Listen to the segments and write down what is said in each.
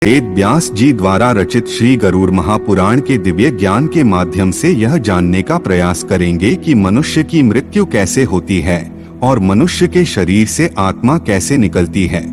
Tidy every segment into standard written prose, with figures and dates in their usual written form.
वेद व्यास जी द्वारा रचित श्री गरुड़ महापुराण के दिव्य ज्ञान के माध्यम से यह जानने का प्रयास करेंगे कि मनुष्य की मृत्यु कैसे होती है और मनुष्य के शरीर से आत्मा कैसे निकलती है।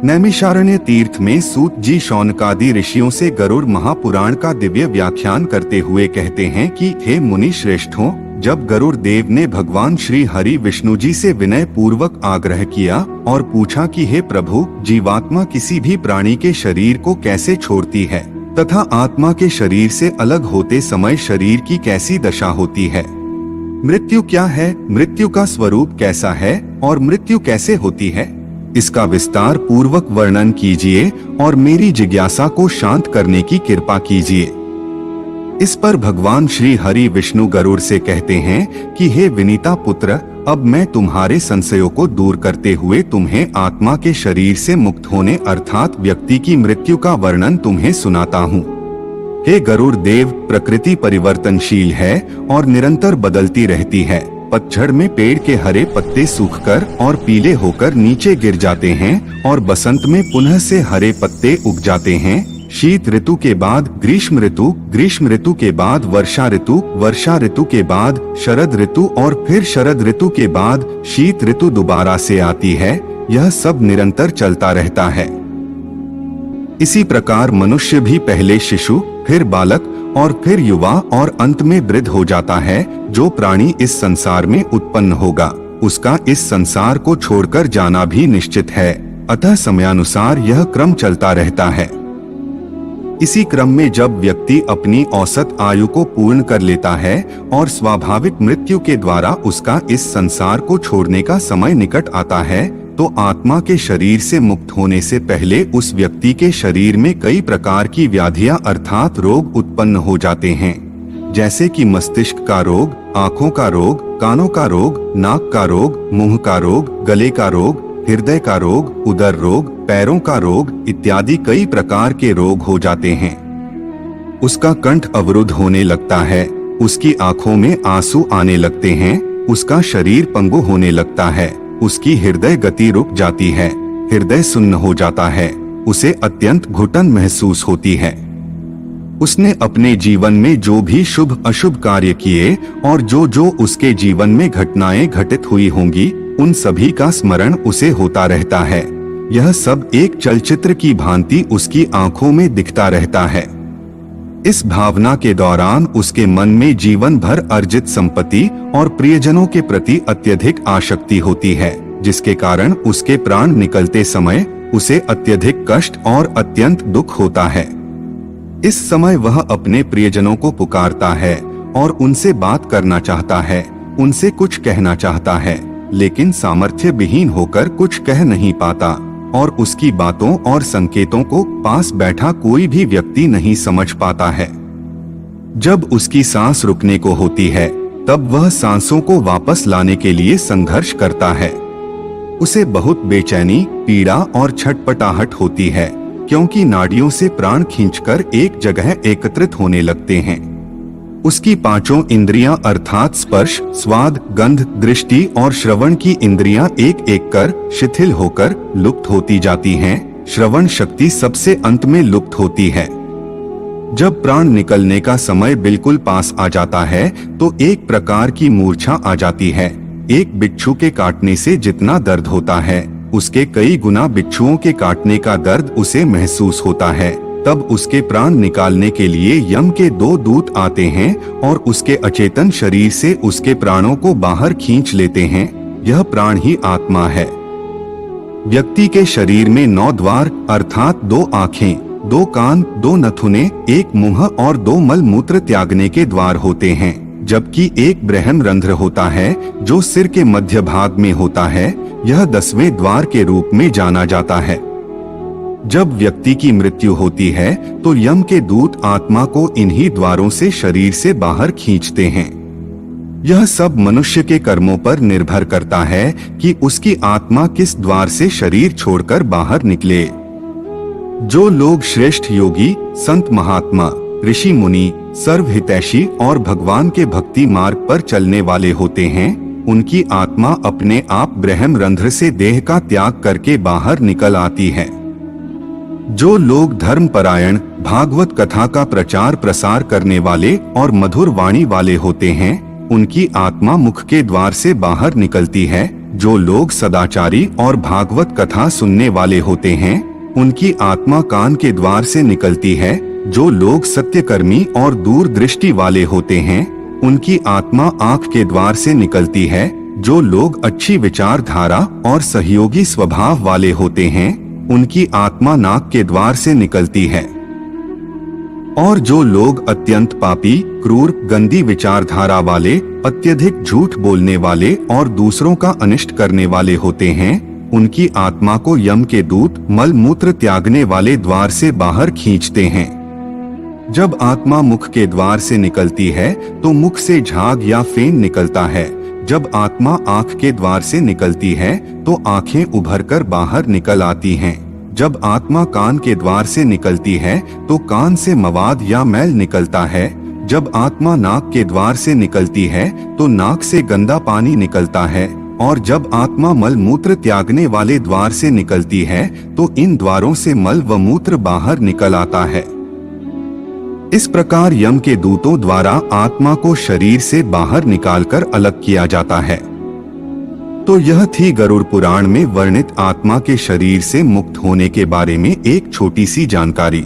नैमिषारण्य तीर्थ में सूत जी शौनकादि ऋषियों से गरुड़ महापुराण का दिव्य व्याख्यान करते हुए कहते हैं कि हे मुनि श्रेष्ठों, जब गरुड़ देव ने भगवान श्री हरि विष्णु जी से विनय पूर्वक आग्रह किया और पूछा कि हे प्रभु, जीवात्मा किसी भी प्राणी के शरीर को कैसे छोड़ती है तथा आत्मा के शरीर से अलग होते समय शरीर की कैसी दशा होती है, मृत्यु क्या है, मृत्यु का स्वरूप कैसा है और मृत्यु कैसे होती है, इसका विस्तार पूर्वक वर्णन कीजिए और मेरी जिज्ञासा को शांत करने की कृपा कीजिए। इस पर भगवान श्री हरि विष्णु गरुड़ से कहते हैं कि हे विनीता पुत्र, अब मैं तुम्हारे संशयों को दूर करते हुए तुम्हें आत्मा के शरीर से मुक्त होने अर्थात व्यक्ति की मृत्यु का वर्णन तुम्हें सुनाता हूँ। हे गरुड़ देव, प्रकृति परिवर्तनशील है और निरंतर बदलती रहती है। पतझड़ में पेड़ के हरे पत्ते सूखकर और पीले होकर नीचे गिर जाते हैं और बसंत में पुनः से हरे पत्ते उग जाते हैं। शीत ऋतु के बाद ग्रीष्म ऋतु, ग्रीष्म ऋतु के बाद वर्षा ऋतु, वर्षा ऋतु के बाद शरद ऋतु और फिर शरद ऋतु के बाद शीत ऋतु दोबारा से आती है। यह सब निरंतर चलता रहता है। इसी प्रकार मनुष्य भी पहले शिशु, फिर बालक और फिर युवा और अंत में वृद्ध हो जाता है। जो प्राणी इस संसार में उत्पन्न होगा उसका इस संसार को छोड़कर जाना भी निश्चित है। अतः समयानुसार यह क्रम चलता रहता है। इसी क्रम में जब व्यक्ति अपनी औसत आयु को पूर्ण कर लेता है और स्वाभाविक मृत्यु के द्वारा उसका इस संसार को छोड़ने का समय निकट आता है, तो आत्मा के शरीर से मुक्त होने से पहले उस व्यक्ति के शरीर में कई प्रकार की व्याधियां अर्थात रोग उत्पन्न हो जाते हैं, जैसे कि मस्तिष्क का रोग, आँखों का रोग, कानों का रोग, नाक का रोग, मुंह का रोग, गले का रोग, हृदय का रोग, उदर रोग, पैरों का रोग इत्यादि कई प्रकार के रोग हो जाते हैं। उसका कंठ अवरुद्ध होने लगता है, उसकी आंखों में आंसू आने लगते हैं, उसका शरीर पंगु होने लगता है, उसकी हृदय गति रुक जाती है, हृदय सुन्न हो जाता है, उसे अत्यंत घुटन महसूस होती है। उसने अपने जीवन में जो भी शुभ अशुभ कार्य किए और जो उसके जीवन में घटनाएं घटित हुई होंगी, उन सभी का स्मरण उसे होता रहता है। यह सब एक चलचित्र की भांति उसकी आंखों में दिखता रहता है। इस भावना के दौरान उसके मन में जीवन भर अर्जित संपत्ति और प्रियजनों के प्रति अत्यधिक आसक्ति होती है, जिसके कारण उसके प्राण निकलते समय उसे अत्यधिक कष्ट और अत्यंत दुख होता है। इस समय वह अपने प्रियजनों को पुकारता है और उनसे बात करना चाहता है, उनसे कुछ कहना चाहता है, लेकिन सामर्थ्य विहीन होकर कुछ कह नहीं पाता और उसकी बातों और संकेतों को पास बैठा कोई भी व्यक्ति नहीं समझ पाता है। जब उसकी सांस रुकने को होती है, तब वह सांसों को वापस लाने के लिए संघर्ष करता है। उसे बहुत बेचैनी, पीड़ा और छटपटाहट होती है, क्योंकि नाड़ियों से प्राण खींचकर एक जगह एकत्रित होने लगते हैं। उसकी पांचों इंद्रियां अर्थात स्पर्श, स्वाद, गंध, दृष्टि और श्रवण की इंद्रियां एक एक कर शिथिल होकर लुप्त होती जाती हैं। श्रवण शक्ति सबसे अंत में लुप्त होती है। जब प्राण निकलने का समय बिल्कुल पास आ जाता है, तो एक प्रकार की मूर्छा आ जाती है। एक बिच्छू के काटने से जितना दर्द होता है, उसके कई गुना बिच्छुओं के काटने का दर्द उसे महसूस होता है। तब उसके प्राण निकालने के लिए यम के 2 दूत आते हैं और उसके अचेतन शरीर से उसके प्राणों को बाहर खींच लेते हैं। यह प्राण ही आत्मा है। व्यक्ति के शरीर में 9 द्वार अर्थात 2 आँखें, 2 कान, 2 नथुने, 1 मुंह और 2 मल मूत्र त्यागने के द्वार होते हैं, जबकि एक ब्रह्म रंध्र होता है जो सिर के मध्य भाग में होता है। यह 10वें द्वार के रूप में जाना जाता है। जब व्यक्ति की मृत्यु होती है, तो यम के दूत आत्मा को इन्हीं द्वारों से शरीर से बाहर खींचते हैं। यह सब मनुष्य के कर्मों पर निर्भर करता है कि उसकी आत्मा किस द्वार से शरीर छोड़कर बाहर निकले। जो लोग श्रेष्ठ योगी, संत महात्मा, ऋषि मुनि, सर्वहितैषी और भगवान के भक्ति मार्ग पर चलने वाले होते हैं, उनकी आत्मा अपने आप ब्रह्म रंध्र से देह का त्याग करके बाहर निकल आती है। जो लोग धर्मपरायण, भागवत कथा का प्रचार प्रसार करने वाले और मधुर वाणी वाले होते हैं, उनकी आत्मा मुख के द्वार से बाहर निकलती है। जो लोग सदाचारी और भागवत कथा सुनने वाले होते हैं, उनकी आत्मा कान के द्वार से निकलती है। जो लोग सत्यकर्मी और दूरदृष्टि वाले होते हैं, उनकी आत्मा आँख के द्वार से निकलती है। जो लोग अच्छी विचारधारा और सहयोगी स्वभाव वाले होते हैं, उनकी आत्मा नाक के द्वार से निकलती है। और जो लोग अत्यंत पापी, क्रूर, गंदी विचारधारा वाले, अत्यधिक झूठ बोलने वाले और दूसरों का अनिष्ट करने वाले होते हैं, उनकी आत्मा को यम के दूत मल मूत्र त्यागने वाले द्वार से बाहर खींचते हैं। जब आत्मा मुख के द्वार से निकलती है तो मुख से झाग या फेन निकलता है। जब आत्मा आँख के द्वार से निकलती है तो आँखें उभरकर बाहर निकल आती हैं। जब आत्मा कान के द्वार से निकलती है तो कान से मवाद या मैल निकलता है। जब आत्मा नाक के द्वार से निकलती है तो नाक से गंदा पानी निकलता है। और जब आत्मा मल मूत्र त्यागने वाले द्वार से निकलती है तो इन द्वारों से मल व मूत्र बाहर निकल आता है। इस प्रकार यम के दूतों द्वारा आत्मा को शरीर से बाहर निकालकर अलग किया जाता है। तो यह थी गरुड़ पुराण में वर्णित आत्मा के शरीर से मुक्त होने के बारे में एक छोटी सी जानकारी।